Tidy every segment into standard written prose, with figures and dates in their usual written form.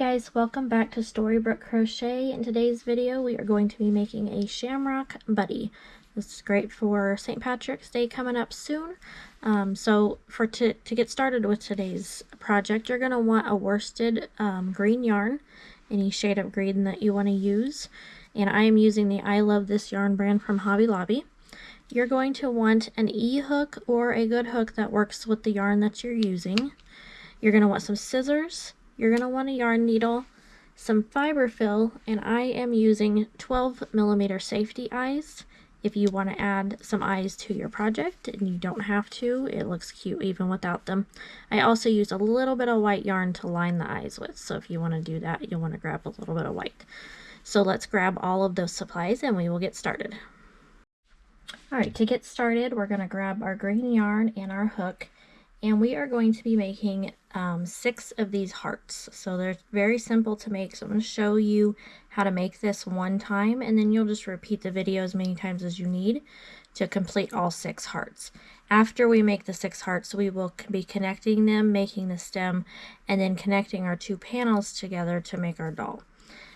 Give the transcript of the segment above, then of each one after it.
guys, welcome back to Storybook Crochet. In today's video we are going to be making a Shamrock buddy. This is great for St. Patrick's Day coming up soon. To get started with today's project, you're going to want a worsted green yarn, any shade of green that you want to use. And I am using the I Love This yarn brand from Hobby Lobby. You're going to want an E-hook or a good hook that works with the yarn that you're using. You're going to want some scissors. You're going to want a yarn needle, some fiber fill, and I am using 12mm safety eyes. If you want to add some eyes to your project, and you don't have to, it looks cute even without them. I also used a little bit of white yarn to line the eyes with, so if you want to do that, you'll want to grab a little bit of white. So let's grab all of those supplies and we will get started. Alright, to get started, we're going to grab our green yarn and our hook, and we are going to be making 6 of these hearts. So they're very simple to make, so I'm going to show you how to make this one time, and then you'll just repeat the video as many times as you need to complete all 6 hearts. After we make the 6 hearts, we will be connecting them, making the stem, and then connecting our 2 panels together to make our doll.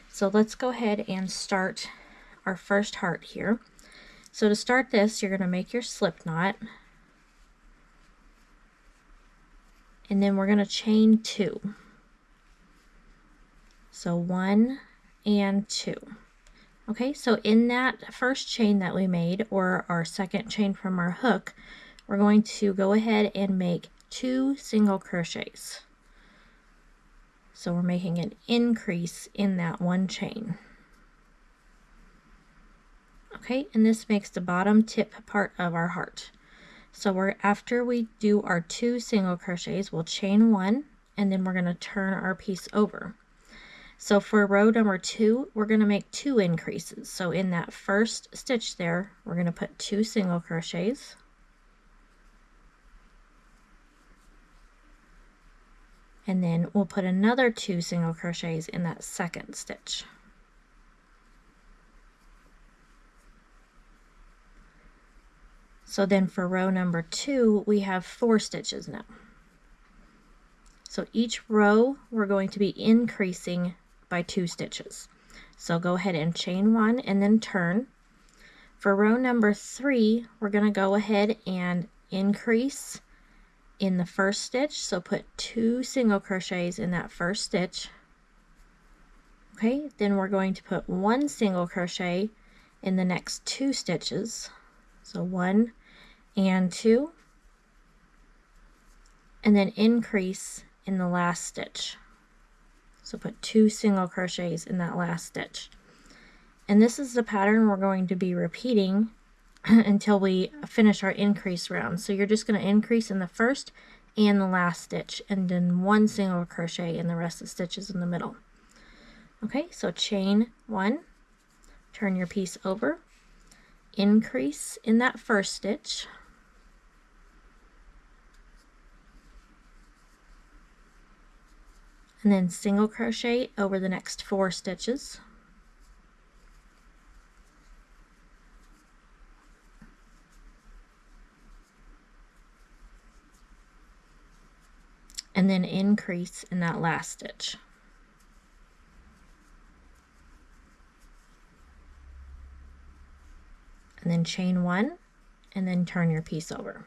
So let's go ahead and start our first heart here. So to start this, you're going to make your slip knot, and then we're going to chain 2. So 1 and 2. Okay, so in that first chain that we made, or our second chain from our hook, we're going to go ahead and make 2 single crochets. So we're making an increase in that one chain. Okay, and this makes the bottom tip part of our heart. So after we do our 2 single crochets, we'll chain 1, and then we're going to turn our piece over. So for row number 2, we're going to make 2 increases. So in that first stitch there, we're going to put 2 single crochets. And then we'll put another 2 single crochets in that second stitch. So then for row number 2, we have 4 stitches now. So each row we're going to be increasing by 2 stitches. So go ahead and chain 1 and then turn. For row number 3, we're going to go ahead and increase in the first stitch. So put 2 single crochets in that first stitch. Okay, then we're going to put 1 single crochet in the next 2 stitches. So 1 and 2, and then increase in the last stitch. So put 2 single crochets in that last stitch. And this is the pattern we're going to be repeating until we finish our increase round. So you're just going to increase in the first and the last stitch, and then 1 single crochet in the rest of the stitches in the middle. Okay, so chain 1, turn your piece over, increase in that first stitch, and then single crochet over the next 4 stitches, and then increase in that last stitch. And then chain 1, and then turn your piece over.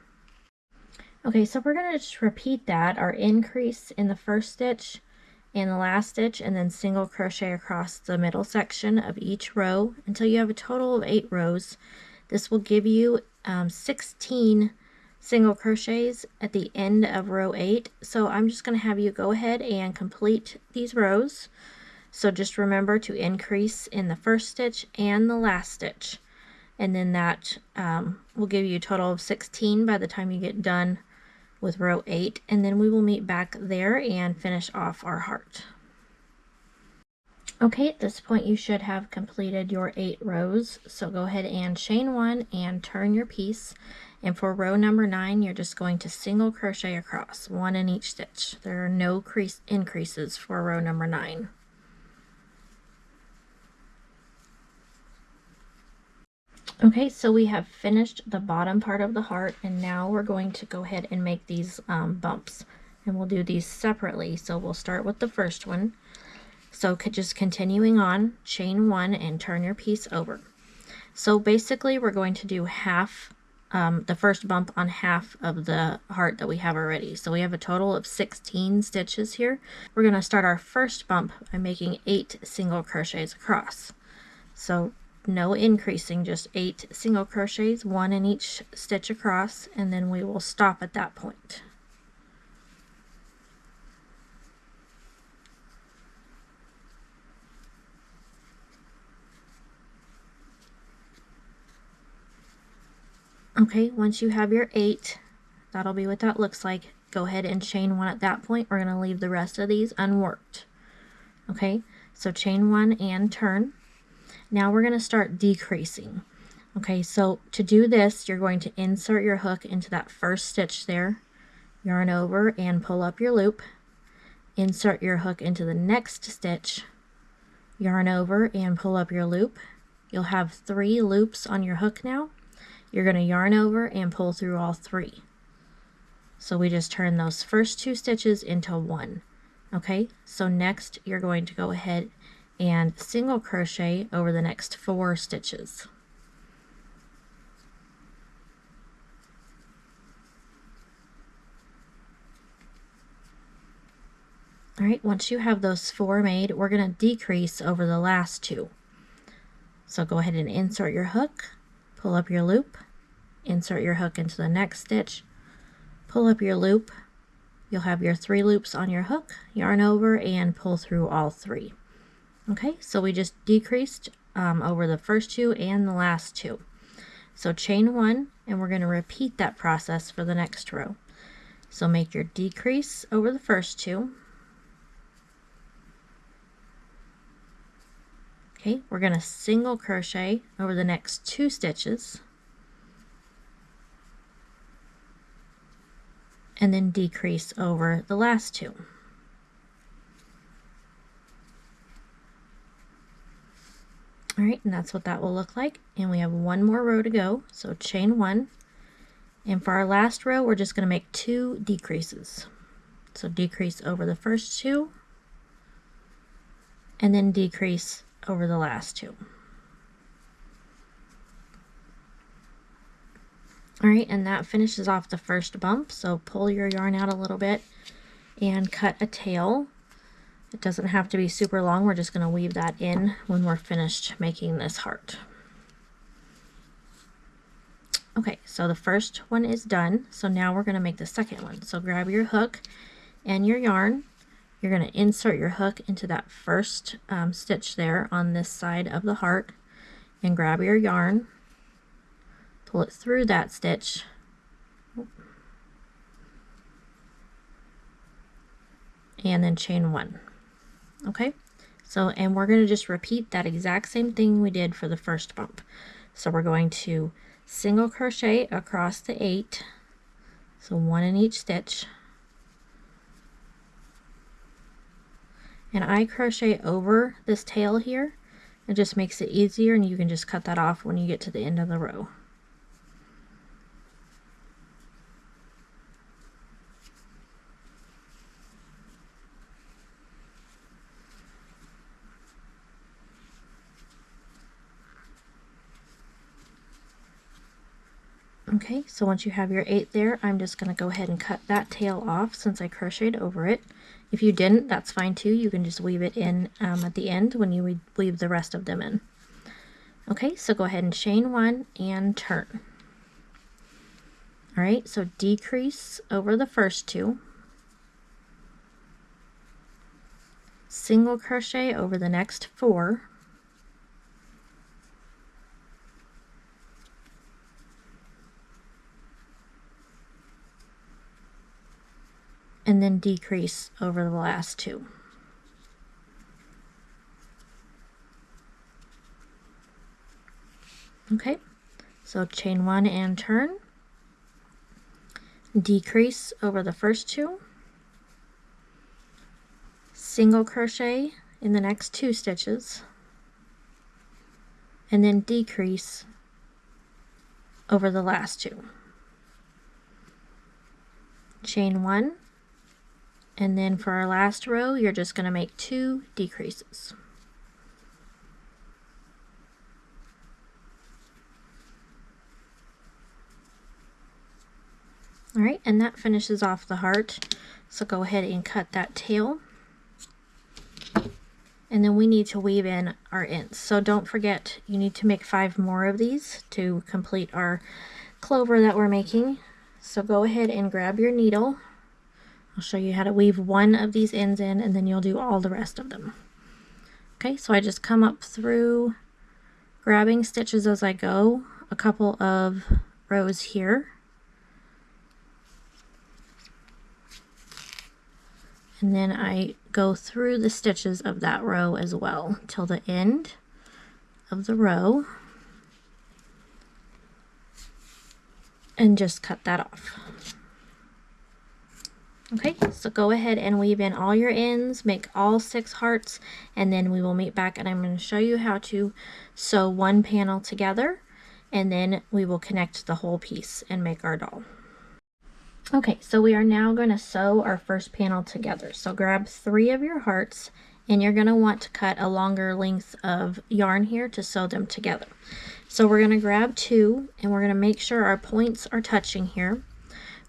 Okay, so we're going to just repeat that, our increase in the first stitch and the last stitch, and then single crochet across the middle section of each row until you have a total of 8 rows. This will give you 16 single crochets at the end of row 8. So I'm just going to have you go ahead and complete these rows. So just remember to increase in the first stitch and the last stitch. And then that will give you a total of 16 by the time you get done with row 8, and then we will meet back there and finish off our heart. Okay, at this point you should have completed your 8 rows, so go ahead and chain 1 and turn your piece, and for row number 9 you're just going to single crochet across, 1 in each stitch. There are no increases for row number 9. Okay, so we have finished the bottom part of the heart, and now we're going to go ahead and make these bumps, and we'll do these separately. So we'll start with the first one, So just continuing on, chain 1 and turn your piece over. So basically we're going to do half, the first bump on half of the heart that we have already. So we have a total of 16 stitches here. We're going to start our first bump by making 8 single crochets across. So no increasing, just 8 single crochets, 1 in each stitch across, and then we will stop at that point. Okay, once you have your 8, that'll be what that looks like. Go ahead and chain 1 at that point. We're going to leave the rest of these unworked. Okay, so chain 1 and turn. Now we're going to start decreasing. Okay, so to do this, you're going to insert your hook into that first stitch there, yarn over and pull up your loop, insert your hook into the next stitch, yarn over and pull up your loop. You'll have 3 loops on your hook now. You're going to yarn over and pull through all 3. So we just turn those first 2 stitches into 1. Okay, so next you're going to go ahead and single crochet over the next 4 stitches. Alright, once you have those 4 made, we're going to decrease over the last 2. So go ahead and insert your hook, pull up your loop, insert your hook into the next stitch, pull up your loop. You'll have your 3 loops on your hook, yarn over and pull through all 3. Okay, so we just decreased over the first 2 and the last 2. So chain 1, and we're going to repeat that process for the next row. So make your decrease over the first 2. Okay, we're going to single crochet over the next 2 stitches, and then decrease over the last 2. Alright, and that's what that will look like. And we have 1 more row to go, so chain 1. And for our last row, we're just going to make 2 decreases. So decrease over the first 2, and then decrease over the last 2. Alright, and that finishes off the first bump, so pull your yarn out a little bit and cut a tail. It doesn't have to be super long, we're just going to weave that in when we're finished making this heart. Okay, so the first one is done, so now we're going to make the second one. So grab your hook and your yarn. You're going to insert your hook into that first stitch there on this side of the heart, and grab your yarn, pull it through that stitch, and then chain 1. Okay, so and we're going to just repeat that exact same thing we did for the first bump. So we're going to single crochet across the 8, so 1 in each stitch, and I crochet over this tail here. It just makes it easier, and you can just cut that off when you get to the end of the row. Okay, so once you have your 8 there, I'm just going to go ahead and cut that tail off since I crocheted over it. If you didn't, that's fine too. You can just weave it in at the end when you weave the rest of them in. Okay, so go ahead and chain 1 and turn. Alright, so decrease over the first 2. Single crochet over the next 4. And then decrease over the last 2. Okay, so chain 1 and turn, decrease over the first 2, single crochet in the next 2 stitches, and then decrease over the last 2. Chain 1, And then for our last row, you're just going to make 2 decreases. All right, and that finishes off the heart. So go ahead and cut that tail. And then we need to weave in our ends. So don't forget, you need to make 5 more of these to complete our clover that we're making. So go ahead and grab your needle. I'll show you how to weave one of these ends in, and then you'll do all the rest of them. Okay, so I just come up through, grabbing stitches as I go, a couple of rows here. And then I go through the stitches of that row as well till the end of the row. And just cut that off. Okay, so go ahead and weave in all your ends, make all 6 hearts, and then we will meet back and I'm going to show you how to sew one panel together, and then we will connect the whole piece and make our doll. Okay, so we are now going to sew our first panel together. So grab 3 of your hearts, and you're going to want to cut a longer length of yarn here to sew them together. So we're going to grab 2, and we're going to make sure our points are touching here.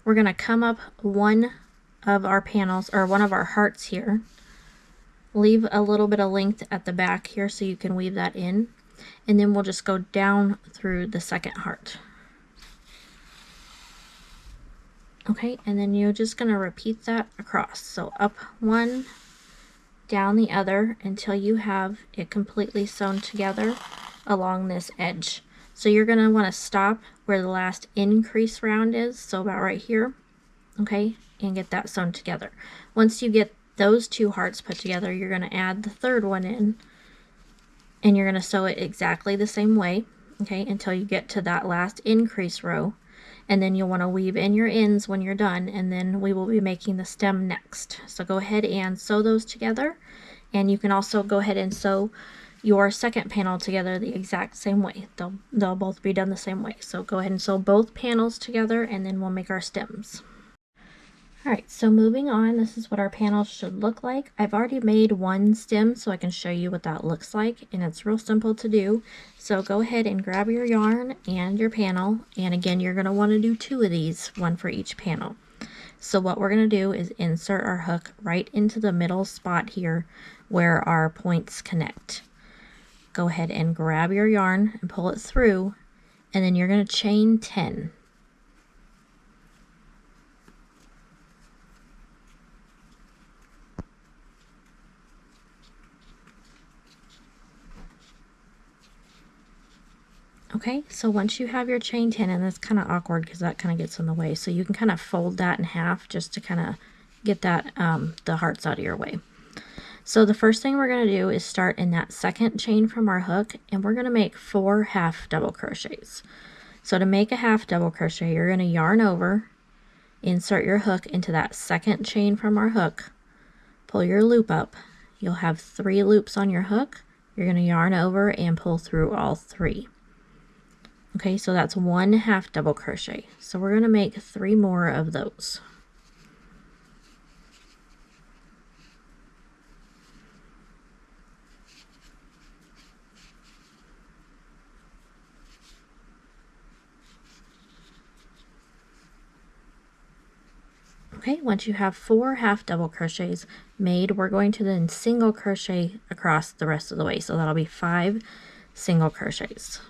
We're going to come up one of our panels, or one of our hearts here. Leave a little bit of length at the back here so you can weave that in. And then we'll just go down through the second heart. Okay, and then you're just going to repeat that across. So up one, down the other, until you have it completely sewn together along this edge. So you're going to want to stop where the last increase round is, so about right here, okay, and get that sewn together. Once you get those 2 hearts put together, you're going to add the third one in, and you're going to sew it exactly the same way, okay, until you get to that last increase row. And then you'll want to weave in your ends when you're done, and then we will be making the stem next. So go ahead and sew those together, and you can also go ahead and sew your second panel together the exact same way. They'll both be done the same way. So go ahead and sew both panels together, and then we'll make our stems. Alright, so moving on, this is what our panels should look like. I've already made one stem so I can show you what that looks like, and it's real simple to do. So go ahead and grab your yarn and your panel, and again you're going to want to do 2 of these, one for each panel. So what we're going to do is insert our hook right into the middle spot here where our points connect. Go ahead and grab your yarn and pull it through, and then you're going to chain 10. Okay, so once you have your chain 10, and it's kind of awkward because that kind of gets in the way, so you can kind of fold that in half just to kind of get that the hearts out of your way. So the first thing we're going to do is start in that second chain from our hook, and we're going to make 4 half double crochets. So to make a half double crochet, you're going to yarn over, insert your hook into that second chain from our hook, pull your loop up. You'll have 3 loops on your hook. You're going to yarn over and pull through all 3. Okay, so that's 1 half double crochet. So we're going to make 3 more of those. Okay, once you have 4 half double crochets made, we're going to then single crochet across the rest of the way. So that'll be 5 single crochets.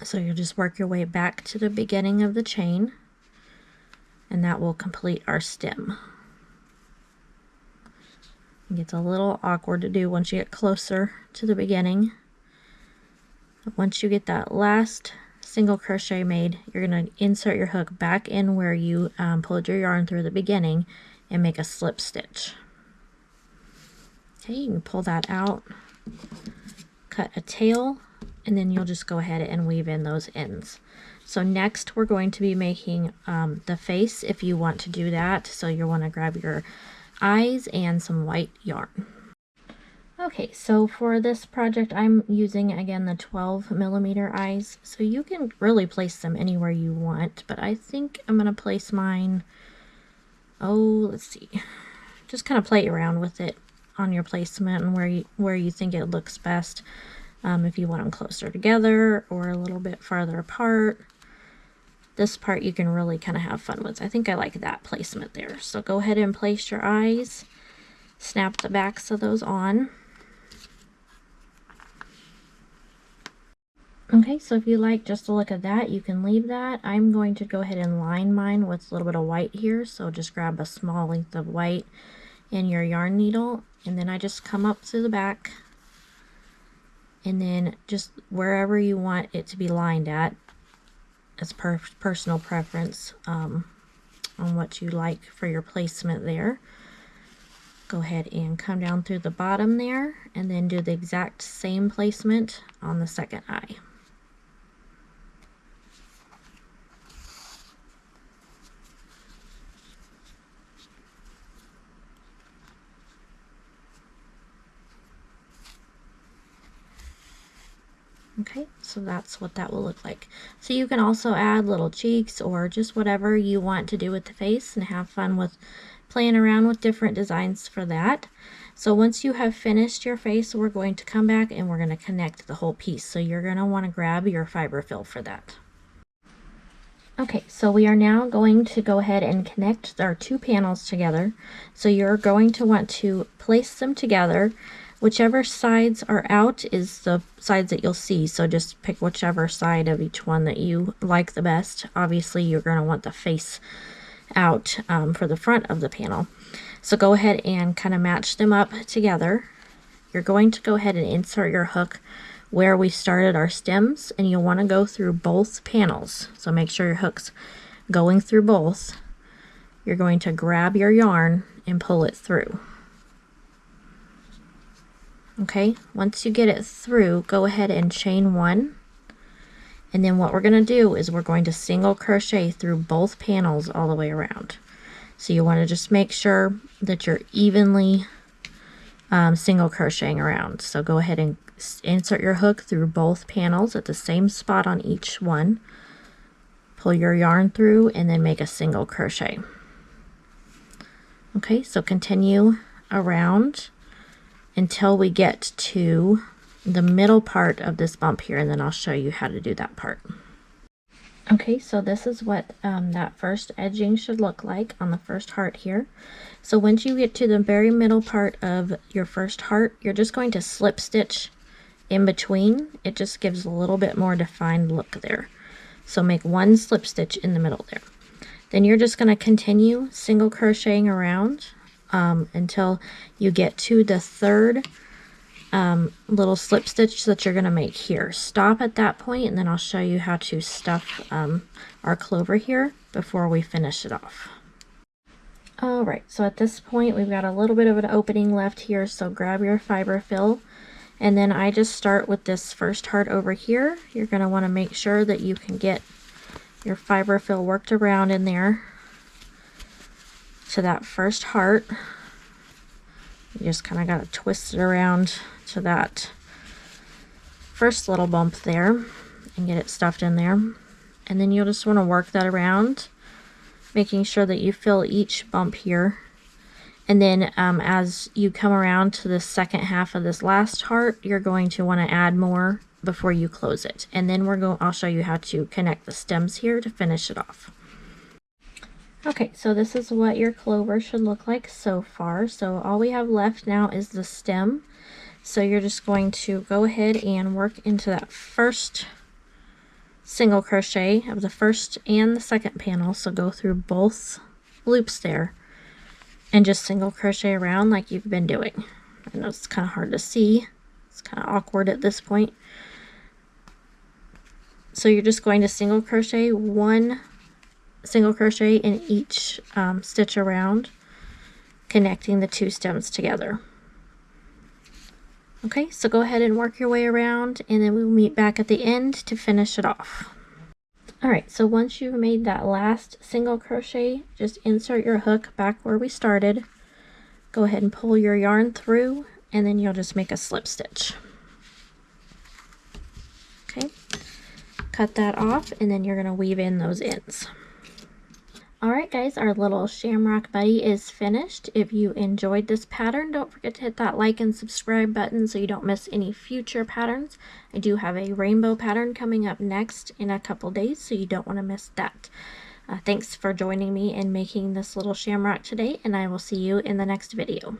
So you'll just work your way back to the beginning of the chain, and that will complete our stem. It gets a little awkward to do once you get closer to the beginning. But once you get that last single crochet made, you're going to insert your hook back in where you pulled your yarn through the beginning and make a slip stitch. Okay, you can pull that out, cut a tail, and then you'll just go ahead and weave in those ends. So next we're going to be making the face, if you want to do that. So you'll want to grab your eyes and some white yarn. Okay, so for this project, I'm using, again, the 12mm eyes. So you can really place them anywhere you want, but I think I'm going to place mine, let's see. Just kind of play around with it on your placement and where you think it looks best. If you want them closer together or a little bit farther apart. This part you can really kind of have fun with. I think I like that placement there. So go ahead and place your eyes. Snap the backs of those on. Okay, so if you like just the look of that, you can leave that. I'm going to go ahead and line mine with a little bit of white here. So just grab a small length of white and your yarn needle, and then I just come up to the back, and then just wherever you want it to be lined at. It's personal preference on what you like for your placement there. Go ahead and come down through the bottom there, and then do the exact same placement on the second eye. Okay, so that's what that will look like. So you can also add little cheeks or just whatever you want to do with the face and have fun with playing around with different designs for that. So once you have finished your face, we're going to come back and we're going to connect the whole piece. So you're going to want to grab your fiber fill for that. Okay, so we are now going to go ahead and connect our two panels together. So you're going to want to place them together. Whichever sides are out is the sides that you'll see, so just pick whichever side of each one that you like the best. Obviously, you're going to want the face out for the front of the panel. So go ahead and kind of match them up together. You're going to go ahead and insert your hook where we started our stems, and you'll want to go through both panels. So make sure your hook's going through both. You're going to grab your yarn and pull it through. Okay, once you get it through, go ahead and chain one. And then what we're going to do is we're going to single crochet through both panels all the way around. So you want to just make sure that you're evenly single crocheting around. So go ahead and insert your hook through both panels at the same spot on each one. Pull your yarn through and then make a single crochet. Okay, so continue around until we get to the middle part of this bump here, and then I'll show you how to do that part. Okay, so this is what that first edging should look like on the first heart here. So once you get to the very middle part of your first heart, you're just going to slip stitch in between. It just gives a little bit more defined look there. So make one slip stitch in the middle there. Then you're just going to continue single crocheting around until you get to the third little slip stitch that you're going to make here. Stop at that point, and then I'll show you how to stuff our clover here before we finish it off. Alright, so at this point we've got a little bit of an opening left here, so grab your fiber fill, and then I just start with this first heart over here. You're going to want to make sure that you can get your fiber fill worked around in there to that first heart. You just kind of got to twist it around to that first little bump there and get it stuffed in there. And then you'll just want to work that around, making sure that you fill each bump here. And then as you come around to the second half of this last heart, you're going to want to add more before you close it. And then I'll show you how to connect the stems here to finish it off. Okay, so this is what your clover should look like so far. So all we have left now is the stem. So you're just going to go ahead and work into that first single crochet of the first and the second panel. So go through both loops there and just single crochet around like you've been doing. I know it's kind of hard to see. It's kind of awkward at this point. So you're just going to single crochet one single crochet in each stitch around, connecting the two stems together. Okay, so go ahead and work your way around, and then we'll meet back at the end to finish it off. Alright, so once you've made that last single crochet, just insert your hook back where we started. Go ahead and pull your yarn through, and then you'll just make a slip stitch. Okay, cut that off, and then you're going to weave in those ends. Alright guys, our little Shamrock Buddy is finished. If you enjoyed this pattern, don't forget to hit that like and subscribe button so you don't miss any future patterns. I do have a rainbow pattern coming up next in a couple days, so you don't want to miss that. Thanks for joining me in making this little shamrock today, and I will see you in the next video.